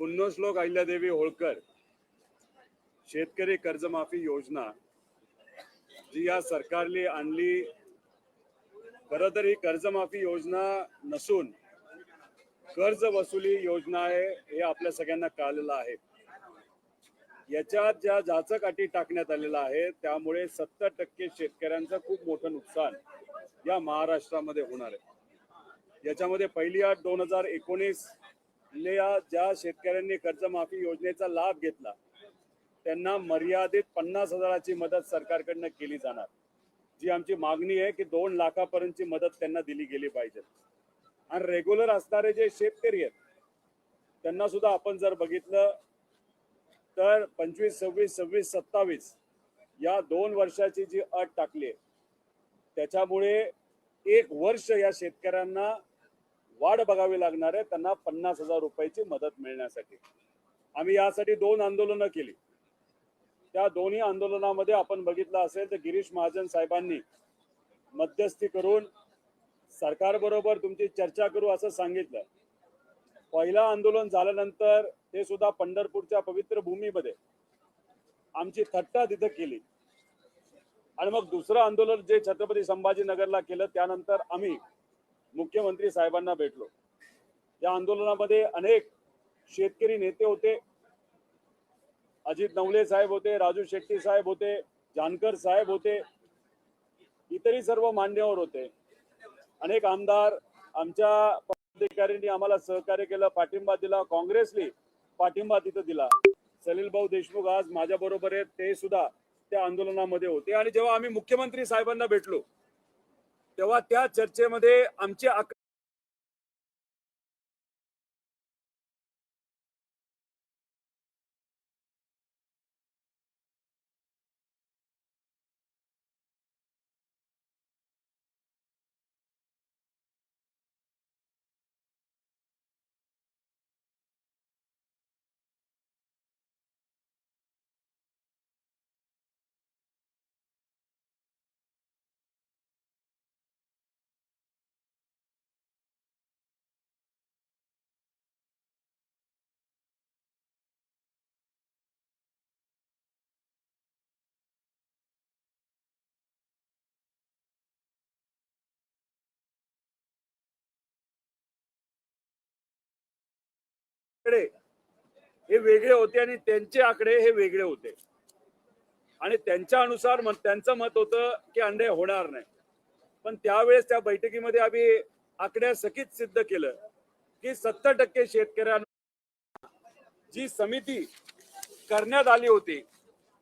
पुण्यश्लोक अहिल्यादेवी होळकर शेतकरी कर्जमाफी योजना जी या सरकारने आणली, खरं तर ही कर्जमाफी योजना नसून कर्ज वसुली योजना आहे हे आपल्या सगळ्यांना कळलेलं आहे। याच्यात ज्या जाचक अटी टाकण्यात आलेला आहे त्यामुळे 70% शेतकऱ्यांचं खूप मोठं नुकसान या महाराष्ट्रामध्ये होणार आहे। याच्यामध्ये पहिली अट 2019 ज्या शेतकऱ्यांनी कर्जमाफी योजनेचा लाभ घेतला त्यांना मर्यादित 50,000ची मदत सरकारकडून केली जाणार, जी आमची मागणी आहे की 2 लाखापर्यंतची मदत त्यांना दिली गेली पाहिजे। आणि रेग्युलर असणारे जे शेतकरी आहेत त्यांना सुद्धा आपण जर बघितलं तर 25, 26, 26, 27 या 2 वर्षाची जी अट टाकली आहे त्याच्यामुळे 1 वर्ष या शेतकऱ्यांना वाढ बघावी लागणार आहे त्यांना 50,000 रुपयाची मदत मिळण्यासाठी। आम्ही यासाठी 2 आंदोलनं केली। त्या दोन्ही आंदोलनामध्ये आपण बघितलं असेल तर गिरीश महाजन साहेबांनी मध्यस्थी करून सरकारबरोबर तुमची चर्चा करू असं सांगितलं। पहिलं आंदोलन झाल्यानंतर ते सुद्धा पंढरपूरच्या पवित्र भूमीमध्ये आमची थट्टा तिथं केली आणि मग दुसरं आंदोलन जे छत्रपती संभाजीनगरला केलं त्यानंतर आम्ही मुख्यमंत्री साहेबांना भेटलो। या आंदोलनामध्ये अनेक शेतकरी नेते होते, अजित नवले साहेब होते, राजू शेट्टी साहेब होते, जानकर साहेब होते, इतरही सर्व मान्यवर होते। अनेक आमदार आमच्या पदाधिकाऱ्यांनी आम्हाला सहकार्य केलं, पाठिंबा दिला, काँग्रेसने पाठिंबा तिथं दिला। सलील भाऊ देशमुख आज माझ्या बरोबर आहेत, ते सुद्धा त्या आंदोलनामध्ये होते। आणि जेव्हा आम्ही मुख्यमंत्री साहेबांना भेटलो तेव्हा त्या चर्चेमध्ये आमचे हे वेगळे होते आणि त्यांचे आकडे हे वेगळे होते आणि त्यांच्या अनुसार त्यांचं मत होतं की अंडे होणार नाही। पण त्यावेळेस त्या बैठकीमध्ये आम्ही आकड्यासहित सिद्ध केलं की 70% शेतकऱ्यांना जी समिती करण्यात आली होती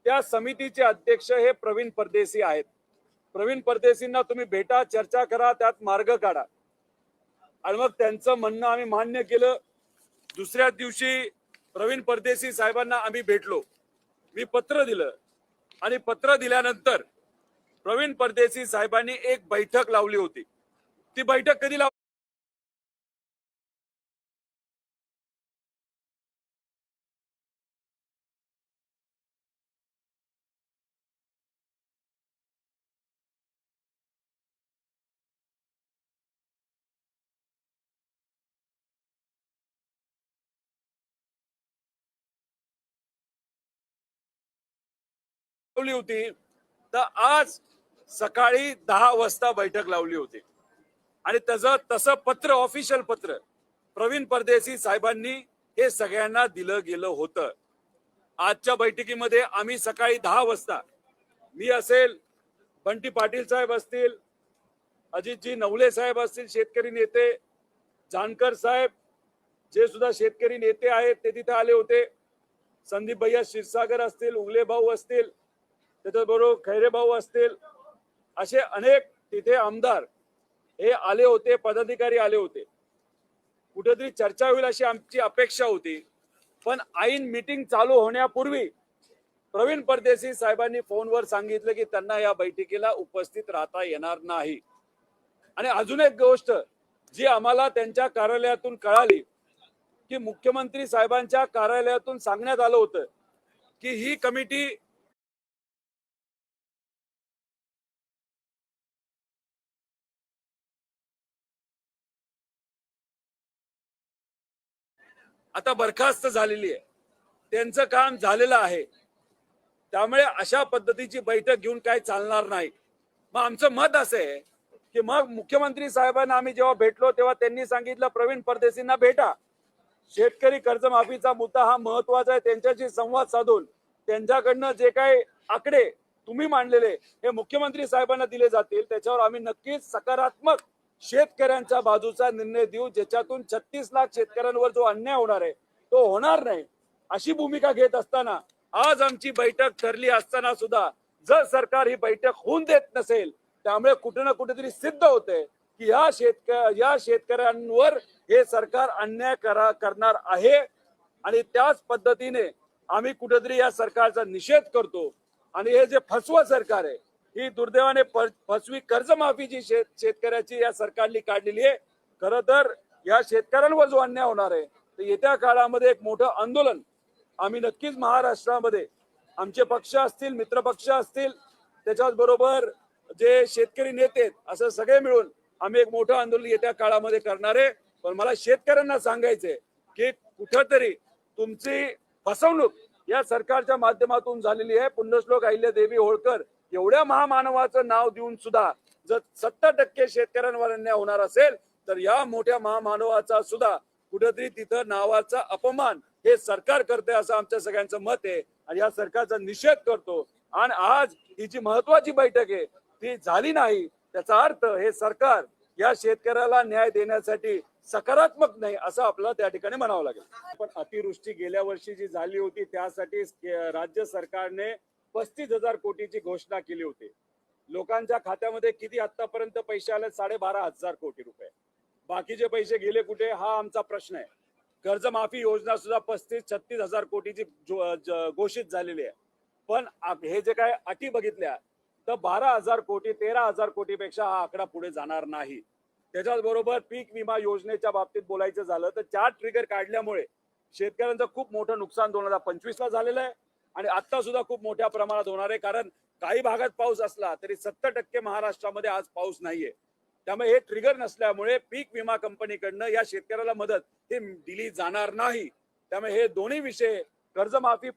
त्या समितीचे अध्यक्ष हे प्रवीण परदेशी आहेत। प्रवीण परदेशींना तुम्ही भेटा, चर्चा करा, त्यात मार्ग काढा। आणि मग त्यांचं म्हणणं आम्ही मान्य केलं। दुसऱ्या दिवशी प्रवीण परदेशी साहेबांना आम्ही भेटलो, मी पत्र दिलं आणि पत्र दिल्यानंतर प्रवीण परदेशी साहेबांनी एक बैठक लावली होती। ती बैठक कधी लावली होती तर आज सकाळी 10 वाजता बैठक लावली होती आणि तसं पत्र, ऑफिशियल पत्र प्रवीण परदेशी साहेबांनी हे सगळ्यांना दिलं गेलं होतं। आजच्या बैठकीमध्ये आम्ही सकाळी 10 वाजता मी असेल, बंटी पाटील साहेब असतील, अजितजी नवले साहेब असतील, शेतकरी नेते, जानकर साहेब जे सुद्धा शेतकरी नेते आहेत ते तिथे आले होते, संदीप भैया क्षीरसागर असतील, उगले भाऊ असतील, त्याच्याबरोबर खैरे भाऊ असतील, असे अनेक तिथे आमदार हे आले होते, पदाधिकारी आले होते। कुठेतरी चर्चा होईल अशी आमची अपेक्षा होती, पण ऐन मीटिंग चालू होण्यापूर्वी प्रवीण परदेशी साहेबांनी फोनवर सांगितलं की त्यांना या बैठकीला उपस्थित राहता येणार नाही। आणि अजून एक गोष्ट जी आम्हाला त्यांच्या कार्यालयातून कळाली की मुख्यमंत्री साहेबांच्या कार्यालयातून सांगण्यात आलं होतं की ही कमिटी आता बरखास्त झालेली आहे, त्यांचं काम झालेलं आहे. त्यामुळे अशा पद्धतीची बैठक घेऊन काही चालणार नाही. मग आमचं मत असं आहे की मग मुख्यमंत्री साहेबांना आम्ही जेव्हा भेटलो तेव्हा त्यांनी सांगितलं प्रवीण परदेशींना भेटा, शेतकरी कर्जमाफीचा मुद्दा हा महत्वाचा आहे, त्यांच्याशी संवाद साधून त्यांच्याकडनं जे काही आकडे तुम्ही मांडलेले हे मुख्यमंत्री साहेबांना दिले जातील, त्याच्यावर आम्ही नक्कीच सकारात्मक शेतकऱ्यांच्या बाजूचा निर्णय देऊ, ज्याच्यातून 36 लाख शेतकऱ्यांवर जो अन्याय होणार आहे तो होणार नाही, अशी भूमिका घेत असताना आज आमची बैठक ठरली असताना सुद्धा जर सरकार ही बैठक होऊन देत नसेल, त्यामुळे कुठे ना कुठेतरी सिद्ध होते की या शेतकऱ्यांवर हे सरकार अन्याय करणार आहे. आणि त्याच पद्धतीने आम्ही कुठेतरी या सरकारचा निषेध करतो. आणि हे जे फसवा सरकार आहे, ही दुर्दैवाने फसवी कर्जमाफी जी शेतकऱ्याची या सरकारने काढलेली आहे, खरं तर या शेतकऱ्यांवर जो अन्याय होणार आहे तर येत्या काळामध्ये एक मोठं आंदोलन आम्ही नक्कीच महाराष्ट्रामध्ये, आमचे पक्ष असतील, मित्र पक्ष असतील, त्याच्याच बरोबर जे शेतकरी नेते असं सगळे मिळून आम्ही एक मोठं आंदोलन येत्या काळामध्ये करणार आहे. पण मला शेतकऱ्यांना सांगायचंय की कुठंतरी तुमची फसवणूक या सरकारच्या माध्यमातून झालेली आहे. पुण्यश्लोक अहिल्यादेवी होळकर एवढ्या महामानवाचं नाव देऊन सुद्धा जर 70% शेतकऱ्यांवर अन्याय होणार असेल तर या मोठ्या महामानवाचा सुद्धा कुठेतरी तिथं नावाचा अपमान हे सरकार करते असं आमच्या सगळ्यांचं मत आहे. आणि या सरकारचा निषेध करतो. आणि आज ही जी महत्वाची बैठक आहे ती झाली नाही, त्याचा अर्थ हे सरकार या शेतकऱ्याला न्याय देण्यासाठी सकारात्मक नाही असं आपल्याला त्या ठिकाणी म्हणावं लागेल. पण अतिवृष्टी गेल्या वर्षी जी झाली होती त्यासाठी राज्य सरकारने 35,000 कोटीची घोषणा केली होती. लोकांच्या खात्यामध्ये किती आतापर्यंत पैसे आले? 12,500 कोटी रुपये. बाकीचे पैसे गेले कुठे हा आमचा प्रश्न आहे. कर्जमाफी योजना सुद्धा 35-36 हजार कोटीची घोषित झालेली आहे. पण हे जे काय अटी बघितल्या तर 12,000 कोटी 13,000 कोटीपेक्षा हा आकडा पुढे जाणार नाही. त्याच्याच बरोबर पीक विमा योजनेच्या बाबतीत बोलायचं झालं तर 4 ट्रिगर काढल्यामुळे शेतकऱ्यांचं खूप मोठं नुकसान 2025 ला झालेलं आहे आणि आता सुद्धा खूप मोठ्या प्रमाणात होणार आहे. कारण काही भागात पाऊस असला तरी 70% महाराष्ट्रामध्ये आज पाऊस नाहीये. त्यामुळे हे ट्रिगर नसल्यामुळे पीक विमा कंपनीकडनं या शेतकऱ्याला मदत हे दिली जाणार नाही. त्यामुळे हे दोन्ही विषय कर्जमाफी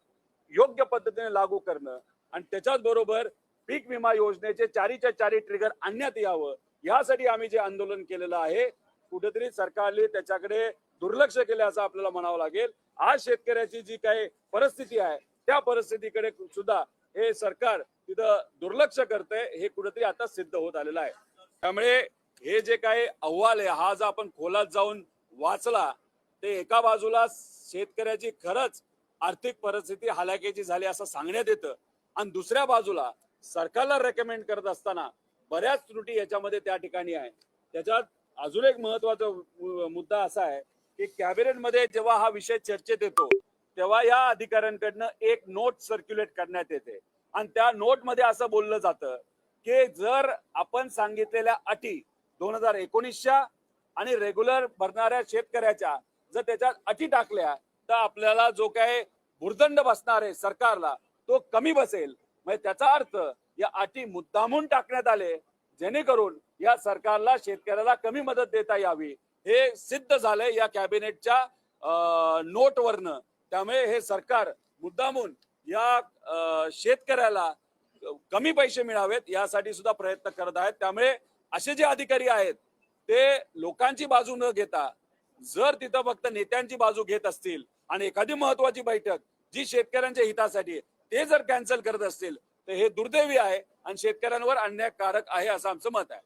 योग्य पद्धतीने लागू करणं आणि त्याच्याच बरोबर पीक विमा योजनेचे 4च्या 4 ट्रिगर आणण्यात यावं यासाठी आम्ही जे आंदोलन केलेलं आहे कुठेतरी सरकारने त्याच्याकडे दुर्लक्ष केलं असं आपल्याला म्हणावं लागेल. आज शेतकऱ्याची जी काही परिस्थिती आहे त्या परिस्थितीकडे सुद्धा हे सरकार तिथं दुर्लक्ष करतंय हे कुठेतरी आता सिद्ध होत आलेलं आहे. त्यामुळे हे जे काही अहवाल आहे हा जर आपण खोलात जाऊन वाचला ते एका बाजूला शेतकऱ्याची खरंच आर्थिक परिस्थिती हलाखीची झाली असं सांगण्यात येतं आणि दुसऱ्या बाजूला सरकारला रेकमेंड करत असताना बऱ्याच त्रुटी याच्यामध्ये त्या ठिकाणी आहे. त्याच्यात अजून एक महत्वाचा मुद्दा असा आहे की कॅबिनेटमध्ये जेव्हा हा विषय चर्चेत येतो तेव्हा या अधिकाऱ्यांकडनं एक नोट सर्क्युलेट करण्यात येते आणि त्या नोटमध्ये असं बोललं जातं की जर आपण सांगितलेल्या अटी 2019च्या आणि रेग्युलर भरणाऱ्या शेतकऱ्याच्या जर त्याच्यात अटी टाकल्या तर आपल्याला जो काय भुर्दंड बसणार आहे सरकारला तो कमी बसेल. म्हणजे त्याचा अर्थ या अटी मुद्दामून टाकण्यात आले जेणेकरून या सरकारला शेतकऱ्याला कमी मदत देता यावी हे सिद्ध झालंय या कॅबिनेटच्या नोटवरनं. त्यामुळे हे सरकार मुद्दामून या शेतकऱ्याला कमी पैसे मिळावेत यासाठी सुद्धा प्रयत्न करत आहेत. त्यामुळे असे जे अधिकारी आहेत ते लोकांची बाजू न घेता जर तिथं फक्त नेत्यांची बाजू घेत असतील आणि एखादी महत्वाची बैठक जी शेतकऱ्यांच्या हितासाठी ते जर कॅन्सल करत असतील तर हे दुर्दैवी आहे आणि शेतकऱ्यांवर अन्यायकारक आहे असं आमचं मत आहे.